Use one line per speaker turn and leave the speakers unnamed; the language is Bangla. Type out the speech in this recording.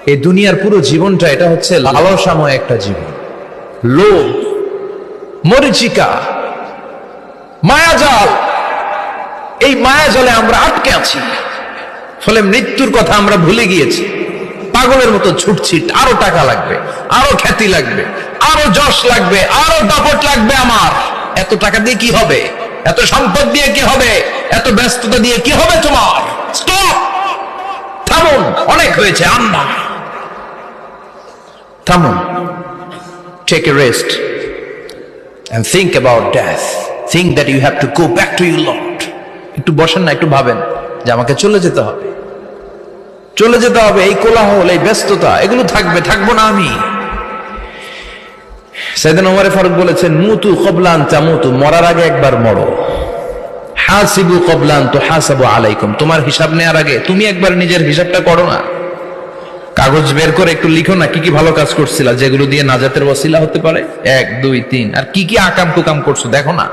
এই দুনিয়ার পুরো জীবনটা এটা হচ্ছে লালসাময় একটা জীবন, লোভ, মরিচিকা, মায়াজাল। এই মায়াজালে আমরা আটকে আছি, ফলে মৃত্যুর কথা আমরা ভুলে গিয়েছি। পাগলের মতো ছুটছি, আরো টাকা লাগবে, আরো খ্যাতি লাগবে, আরো যশ লাগবে, আরো দাপট লাগবে। আমার এত টাকা দিয়ে কি হবে? এত সম্পদ দিয়ে কি হবে? এত ব্যস্ততা দিয়ে কি হবে তোমার? স্টপ, থামুন, অনেক হয়েছে। আন্না, থামুন, take a rest and think about death. Think that you have to go back to your Lord. একটু বসেন না, একটু ভাবেন যে আমাকে চলে যেতে হবে, চলে যেতে হবে। এই কোলাহল, এই ব্যস্ততা, এগুলো থাকবে, থাকবো না আমি। সাইয়েদনা ওমর ফারুক বলেছেন, মুতু ক্বাবলা আন তামুতু, মরার আগে একবার মরো। হাসিবু ক্বাবলা আন তুহাসাবু আলাইকুম, তোমার হিসাব নেওয়ার আগে তুমি একবার নিজের হিসাবটা করো না। কাগজ বের করে একটু লিখো না কি কি ভালো কাজ করছিলা, যেগুলো দিয়ে নাজাতের ওসিলা হতে পারে। 1 2 3, আর কি কি আকাম কুকাম করছো দেখো না।